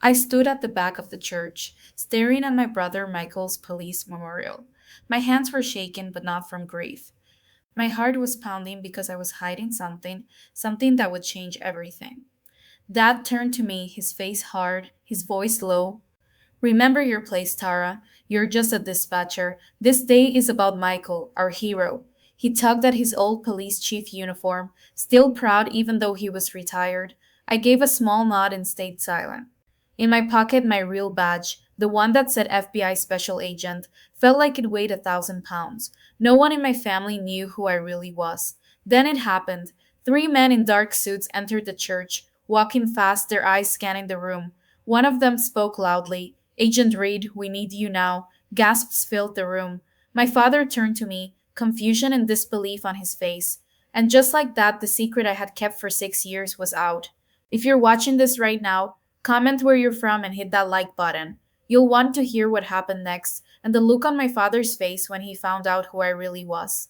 I stood at the back of the church, staring at my brother Michael's police memorial. My hands were shaking, but not from grief. My heart was pounding because I was hiding something, something that would change everything. Dad turned to me, his face hard, his voice low. Remember your place, Tara. You're just a dispatcher. This day is about Michael, our hero. He tugged at his old police chief uniform, still proud even though he was retired. I gave a small nod and stayed silent. In my pocket, my real badge, the one that said FBI Special Agent, felt like it weighed 1,000 pounds. No one in my family knew who I really was. Then it happened. Three men in dark suits entered the church, walking fast, their eyes scanning the room. One of them spoke loudly. Agent Reed, we need you now. Gasps filled the room. My father turned to me, confusion and disbelief on his face. And just like that, the secret I had kept for 6 years was out. If you're watching this right now, comment where you're from and hit that like button. You'll want to hear what happened next and the look on my father's face when he found out who I really was.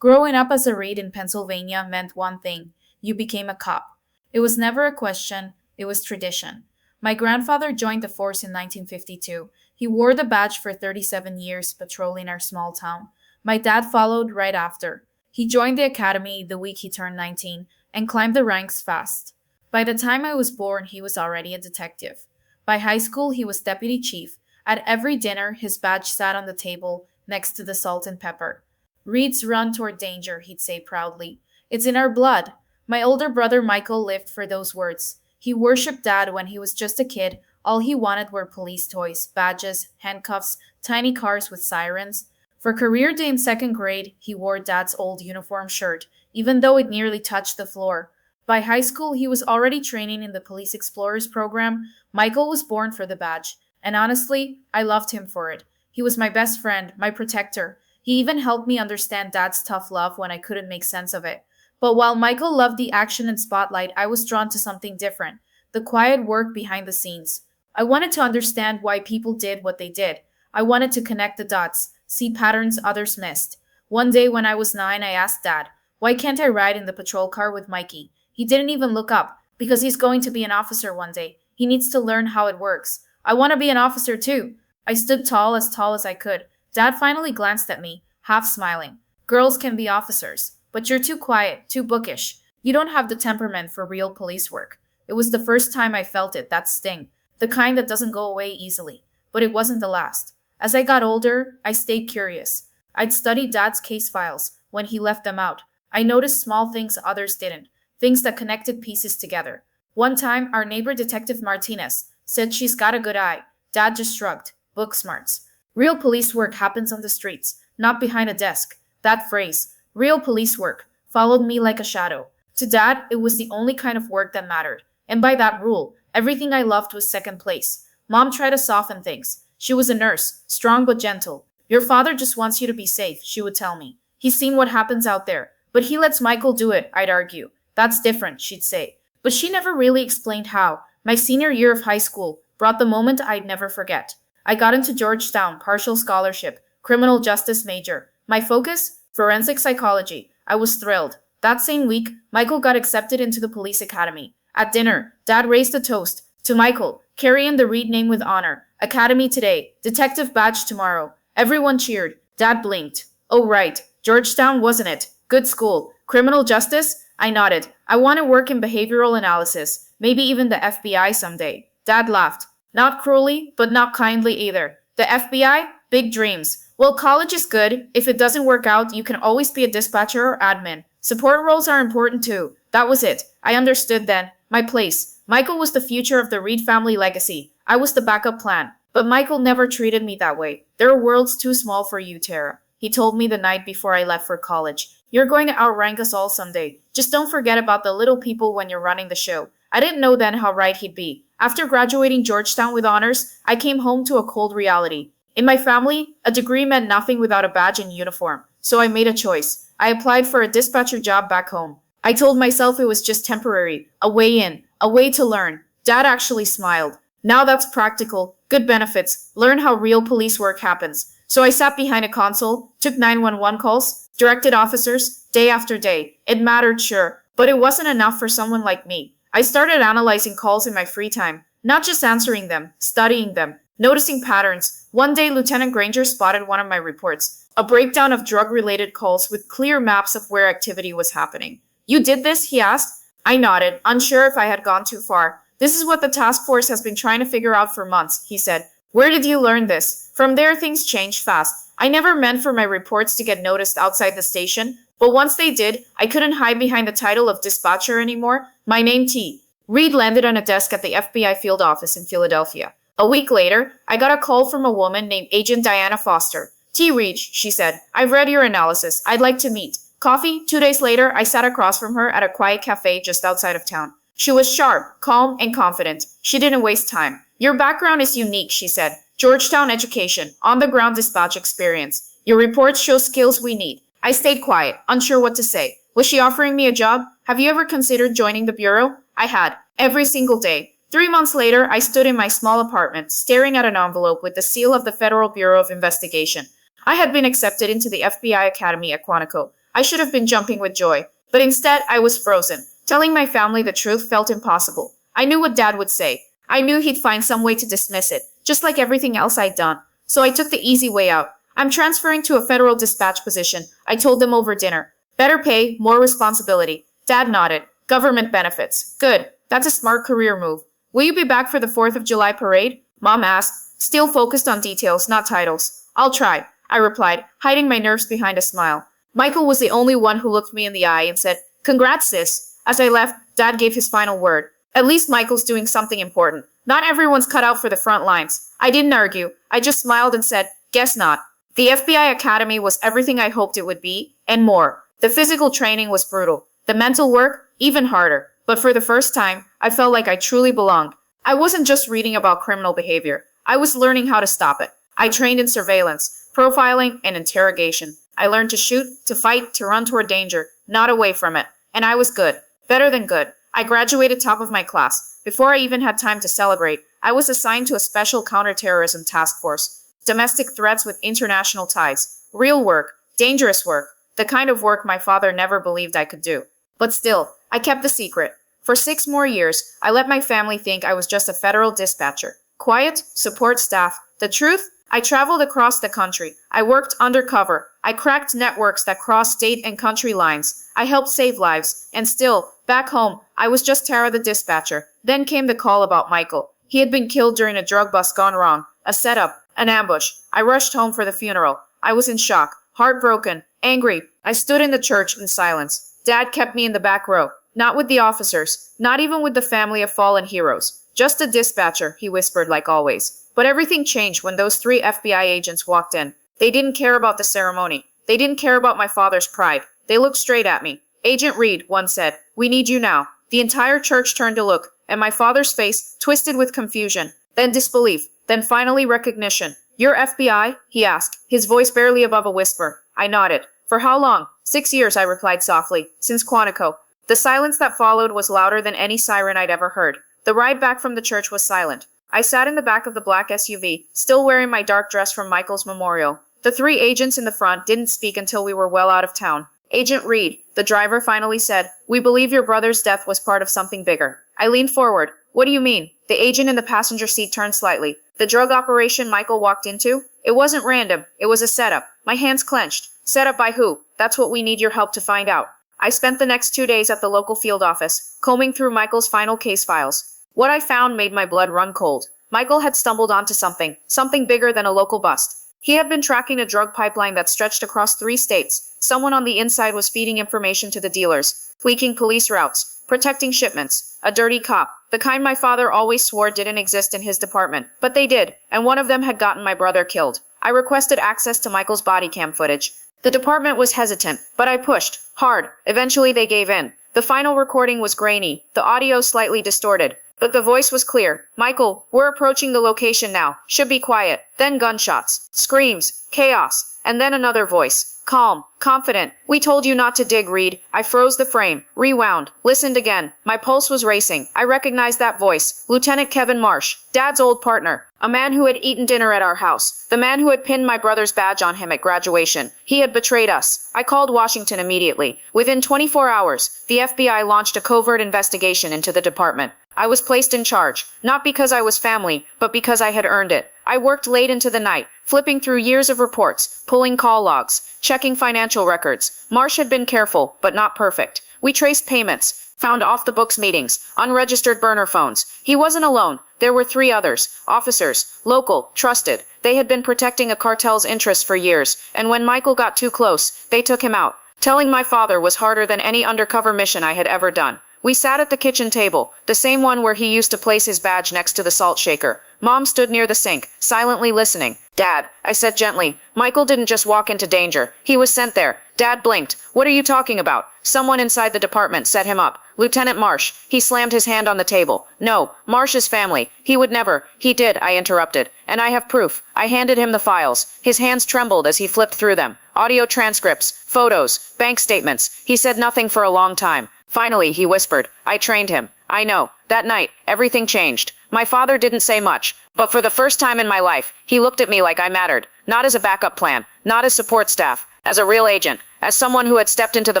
Growing up as a Reed in Pennsylvania meant one thing: you became a cop. It was never a question, it was tradition. My grandfather joined the force in 1952. He wore the badge for 37 years patrolling our small town. My dad followed right after. He joined the academy the week he turned 19 and climbed the ranks fast. By the time I was born, he was already a detective. By high school, he was deputy chief. At every dinner, his badge sat on the table next to the salt and pepper. Reeds run toward danger, he'd say proudly. It's in our blood. My older brother Michael lived for those words. He worshipped Dad when he was just a kid. All he wanted were police toys, badges, handcuffs, tiny cars with sirens. For career day in second grade, he wore Dad's old uniform shirt, even though it nearly touched the floor. By high school, he was already training in the Police Explorers program. Michael was born for the badge, and honestly, I loved him for it. He was my best friend, my protector. He even helped me understand Dad's tough love when I couldn't make sense of it. But while Michael loved the action and spotlight, I was drawn to something different: the quiet work behind the scenes. I wanted to understand why people did what they did. I wanted to connect the dots, see patterns others missed. One day when I was 9, I asked Dad, why can't I ride in the patrol car with Mikey? He didn't even look up, because he's going to be an officer one day. He needs to learn how it works. I want to be an officer too. I stood tall as I could. Dad finally glanced at me, half smiling. Girls can be officers, but you're too quiet, too bookish. You don't have the temperament for real police work. It was the first time I felt it, that sting, the kind that doesn't go away easily. But it wasn't the last. As I got older, I stayed curious. I'd studied Dad's case files when he left them out. I noticed small things others didn't. Things that connected pieces together. One time, our neighbor Detective Martinez said she's got a good eye. Dad just shrugged. Book smarts. Real police work happens on the streets, not behind a desk. That phrase, real police work, followed me like a shadow. To Dad, it was the only kind of work that mattered. And by that rule, everything I loved was second place. Mom tried to soften things. She was a nurse, strong but gentle. Your father just wants you to be safe, she would tell me. He's seen what happens out there, but he lets Michael do it, I'd argue. That's different, she'd say. But she never really explained how. My senior year of high school brought the moment I'd never forget. I got into Georgetown, partial scholarship, criminal justice major. My focus? Forensic psychology. I was thrilled. That same week, Michael got accepted into the police academy. At dinner, Dad raised a toast. To Michael, carry in the Reed name with honor. Academy today, detective badge tomorrow. Everyone cheered. Dad blinked. Oh right, Georgetown, wasn't it? Good school. Criminal justice? I nodded. I want to work in behavioral analysis, maybe even the FBI someday. Dad laughed. Not cruelly, but not kindly either. The FBI? Big dreams. Well, college is good. If it doesn't work out, you can always be a dispatcher or admin. Support roles are important too. That was it. I understood then. My place. Michael was the future of the Reed family legacy. I was the backup plan. But Michael never treated me that way. There are worlds too small for you, Tara. He told me the night before I left for college. You're going to outrank us all someday. Just don't forget about the little people when you're running the show. I didn't know then how right he'd be. After graduating Georgetown with honors, I came home to a cold reality. In my family, a degree meant nothing without a badge and uniform. So I made a choice. I applied for a dispatcher job back home. I told myself it was just temporary, a way in, a way to learn. Dad actually smiled. Now that's practical, good benefits, learn how real police work happens. So I sat behind a console, took 911 calls, directed officers, day after day. It mattered, sure, but it wasn't enough for someone like me. I started analyzing calls in my free time, Not just answering them, studying them, noticing patterns. One day, Lieutenant Granger spotted one of my reports, a breakdown of drug-related calls with clear maps of where activity was happening. You did this? He asked. I nodded, unsure if I had gone too far. This is what the task force has been trying to figure out for months, he said. Where did you learn this? From there, things changed fast. I never meant for my reports to get noticed outside the station, but once they did, I couldn't hide behind the title of dispatcher anymore. My name T. Reed landed on a desk at the FBI field office in Philadelphia. A week later, I got a call from a woman named Agent Diana Foster. T. Reed, she said, I've read your analysis. I'd like to meet. Coffee? 2 days later, I sat across from her at a quiet cafe just outside of town. She was sharp, calm, and confident. She didn't waste time. Your background is unique, she said. Georgetown education, on-the-ground dispatch experience. Your reports show skills we need. I stayed quiet, unsure what to say. Was she offering me a job? Have you ever considered joining the bureau? I had. Every single day. 3 months later, I stood in my small apartment, staring at an envelope with the seal of the Federal Bureau of Investigation. I had been accepted into the FBI Academy at Quantico. I should have been jumping with joy. But instead, I was frozen. Telling my family the truth felt impossible. I knew what Dad would say. I knew he'd find some way to dismiss it, just like everything else I'd done. So I took the easy way out. I'm transferring to a federal dispatch position, I told them over dinner. Better pay, more responsibility. Dad nodded. Government benefits. Good. That's a smart career move. Will you be back for the 4th of July parade? Mom asked, still focused on details, not titles. I'll try, I replied, hiding my nerves behind a smile. Michael was the only one who looked me in the eye and said, Congrats, sis. As I left, Dad gave his final word. At least Michael's doing something important. Not everyone's cut out for the front lines. I didn't argue. I just smiled and said, Guess not. The FBI Academy was everything I hoped it would be, and more. The physical training was brutal. The mental work, even harder. But for the first time, I felt like I truly belonged. I wasn't just reading about criminal behavior. I was learning how to stop it. I trained in surveillance, profiling, and interrogation. I learned to shoot, to fight, to run toward danger, not away from it. And I was good. Better than good. I graduated top of my class. Before I even had time to celebrate, I was assigned to a special counterterrorism task force. Domestic threats with international ties. Real work. Dangerous work. The kind of work my father never believed I could do. But still, I kept the secret. For 6 more years, I let my family think I was just a federal dispatcher. Quiet, support staff. The truth? I traveled across the country. I worked undercover. I cracked networks that crossed state and country lines. I helped save lives. And still, back home, I was just Tara the dispatcher. Then came the call about Michael. He had been killed during a drug bust gone wrong. A setup. An ambush. I rushed home for the funeral. I was in shock. Heartbroken. Angry. I stood in the church in silence. Dad kept me in the back row. Not with the officers. Not even with the family of fallen heroes. Just a dispatcher, he whispered like always. But everything changed when those 3 FBI agents walked in. They didn't care about the ceremony. They didn't care about my father's pride. They looked straight at me. Agent Reed, one said, we need you now. The entire church turned to look, and my father's face twisted with confusion, then disbelief, then finally recognition. You're FBI? He asked, his voice barely above a whisper. I nodded. For how long? 6 years, I replied softly. Since Quantico. The silence that followed was louder than any siren I'd ever heard. The ride back from the church was silent. I sat in the back of the black SUV, still wearing my dark dress from Michael's memorial. The 3 agents in the front didn't speak until we were well out of town. Agent Reed, the driver finally said, we believe your brother's death was part of something bigger. I leaned forward. What do you mean? The agent in the passenger seat turned slightly. The drug operation Michael walked into? It wasn't random. It was a setup. My hands clenched. Set up by who? That's what we need your help to find out. I spent the next 2 days at the local field office, combing through Michael's final case files. What I found made my blood run cold. Michael had stumbled onto something bigger than a local bust. He had been tracking a drug pipeline that stretched across 3 states. Someone on the inside was feeding information to the dealers, tweaking police routes, protecting shipments. A dirty cop, the kind my father always swore didn't exist in his department. But they did, and one of them had gotten my brother killed. I requested access to Michael's body cam footage. The department was hesitant, but I pushed, hard. Eventually they gave in. The final recording was grainy, the audio slightly distorted. But the voice was clear. Michael, we're approaching the location now. Should be quiet. Then gunshots. Screams. Chaos. And then another voice. Calm. Confident. We told you not to dig, Reed. I froze the frame. Rewound. Listened again. My pulse was racing. I recognized that voice. Lieutenant Kevin Marsh. Dad's old partner. A man who had eaten dinner at our house. The man who had pinned my brother's badge on him at graduation. He had betrayed us. I called Washington immediately. Within 24 hours, the FBI launched a covert investigation into the department. I was placed in charge, not because I was family, but because I had earned it. I worked late into the night, flipping through years of reports, pulling call logs, checking financial records. Marsh had been careful, but not perfect. We traced payments, found off-the-books meetings, unregistered burner phones. He wasn't alone. There were 3 others, officers, local, trusted. They had been protecting a cartel's interests for years, and when Michael got too close, they took him out. Telling my father was harder than any undercover mission I had ever done. We sat at the kitchen table, the same one where he used to place his badge next to the salt shaker. Mom stood near the sink, silently listening. "Dad," I said gently, "Michael didn't just walk into danger. He was sent there." Dad blinked. "What are you talking about?" "Someone inside the department set him up. Lieutenant Marsh." He slammed his hand on the table. "No, Marsh's family. He would never." "He did," I interrupted. "And I have proof." I handed him the files. His hands trembled as he flipped through them. Audio transcripts, photos, bank statements. He said nothing for a long time. Finally, he whispered, "I trained him." I know. That night, everything changed. My father didn't say much, but for the first time in my life, he looked at me like I mattered. Not as a backup plan, not as support staff, as a real agent, as someone who had stepped into the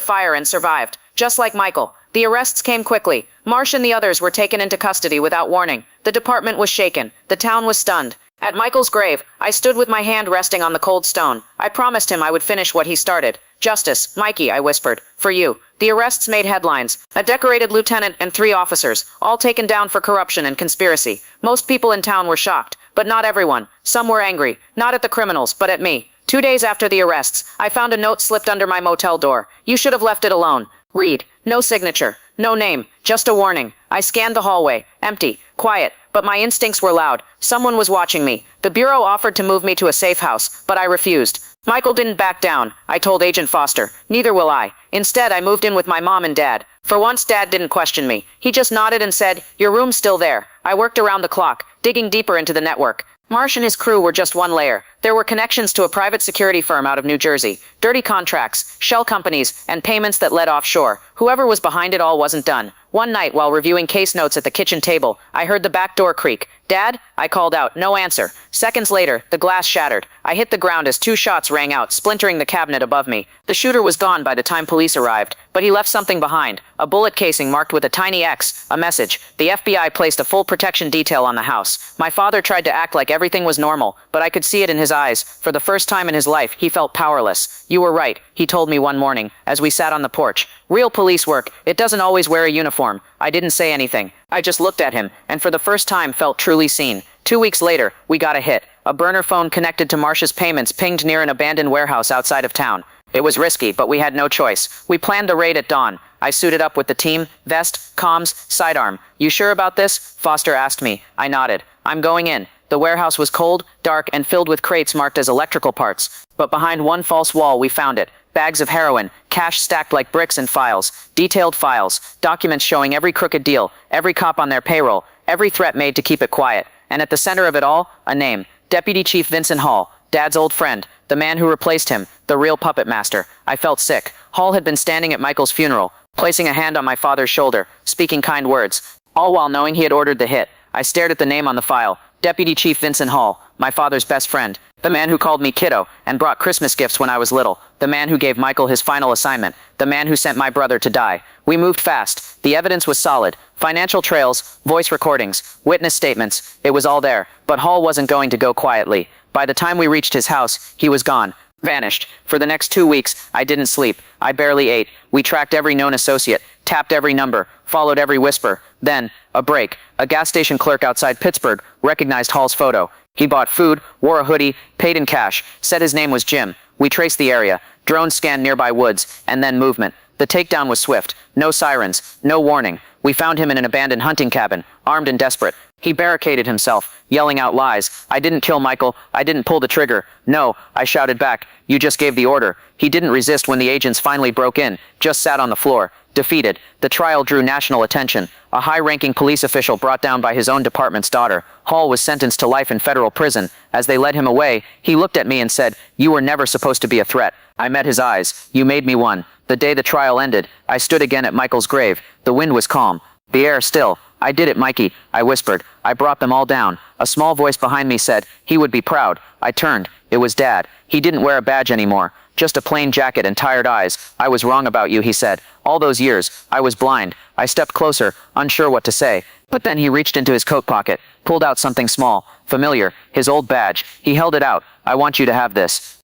fire and survived. Just like Michael. The arrests came quickly. Marsh and the others were taken into custody without warning. The department was shaken. The town was stunned. At Michael's grave, I stood with my hand resting on the cold stone. I promised him I would finish what he started. "Justice, Mikey," I whispered. "For you." The arrests made headlines. A decorated lieutenant and 3 officers, all taken down for corruption and conspiracy. Most people in town were shocked, but not everyone. Some were angry, not at the criminals, but at me. 2 days after the arrests, I found a note slipped under my motel door. "You should have left it alone." Read. No signature. No name. Just a warning. I scanned the hallway. Empty. Quiet. But my instincts were loud. Someone was watching me. The bureau offered to move me to a safe house, but I refused. Michael didn't back down. I told Agent Foster. Neither will I. Instead, I moved in with my mom and dad. For once, Dad didn't question me. He just nodded and said, "Your room's still there." I worked around the clock, digging deeper into the network. Marsh and his crew were just one layer. There were connections to a private security firm out of New Jersey, dirty contracts, shell companies, and payments that led offshore. Whoever was behind it all wasn't done. One night, while reviewing case notes at the kitchen table, I heard the back door creak. "Dad?" I called out. No answer. Seconds later, the glass shattered. I hit the ground as 2 shots rang out, splintering the cabinet above me. The shooter was gone by the time police arrived, but he left something behind. A bullet casing marked with a tiny X, a message. The FBI placed a full protection detail on the house. My father tried to act like everything was normal, but I could see it in his eyes. For the first time in his life, he felt powerless. "You were right," he told me one morning, as we sat on the porch. "Real police work, it doesn't always wear a uniform." I didn't say anything. I just looked at him, and for the first time felt truly seen. 2 weeks later, we got a hit. A burner phone connected to Marsh's payments pinged near an abandoned warehouse outside of town. It was risky, but we had no choice. We planned the raid at dawn. I suited up with the team, vest, comms, sidearm. "You sure about this?" Foster asked me. I nodded. "I'm going in." The warehouse was cold, dark, and filled with crates marked as electrical parts. But behind one false wall, we found it. Bags of heroin, cash stacked like bricks in files, detailed files, documents showing every crooked deal, every cop on their payroll, every threat made to keep it quiet. And at the center of it all, a name. Deputy Chief Vincent Hall, Dad's old friend, the man who replaced him, the real puppet master. I felt sick. Hall had been standing at Michael's funeral, placing a hand on my father's shoulder, speaking kind words, all while knowing he had ordered the hit. I stared at the name on the file. Deputy Chief Vincent Hall, my father's best friend, the man who called me kiddo and brought Christmas gifts when I was little, the man who gave Michael his final assignment, the man who sent my brother to die. We moved fast. The evidence was solid. Financial trails, voice recordings, witness statements. It was all there. But Hall wasn't going to go quietly. By the time we reached his house, he was gone. Vanished. For the next 2 weeks, I didn't sleep. I barely ate. We tracked every known associate, tapped every number, followed every whisper. Then, a break. A gas station clerk outside Pittsburgh recognized Hall's photo. He bought food, wore a hoodie, paid in cash, said his name was Jim. We traced the area. Drones scanned nearby woods, and then movement. The takedown was swift. No sirens, no warning. We found him in an abandoned hunting cabin, armed and desperate. He barricaded himself, yelling out lies. "I didn't kill Michael. I didn't pull the trigger." "No," I shouted back. "You just gave the order." He didn't resist when the agents finally broke in, just sat on the floor, defeated. The trial drew national attention. A high-ranking police official brought down by his own department's daughter. Hall was sentenced to life in federal prison. As they led him away, he looked at me and said, "You were never supposed to be a threat." I met his eyes. "You made me one." The day the trial ended, I stood again at Michael's grave. The wind was calm, the air still. "I did it, Mikey," I whispered. I brought them all down. A small voice behind me said, "He would be proud." I turned. It was Dad. He didn't wear a badge anymore. Just a plain jacket and tired eyes. "I was wrong about you," he said. "All those years, I was blind. I stepped closer, unsure what to say, but then he reached into his coat pocket, pulled out something small, familiar, his old badge. He held it out. I want you to have this.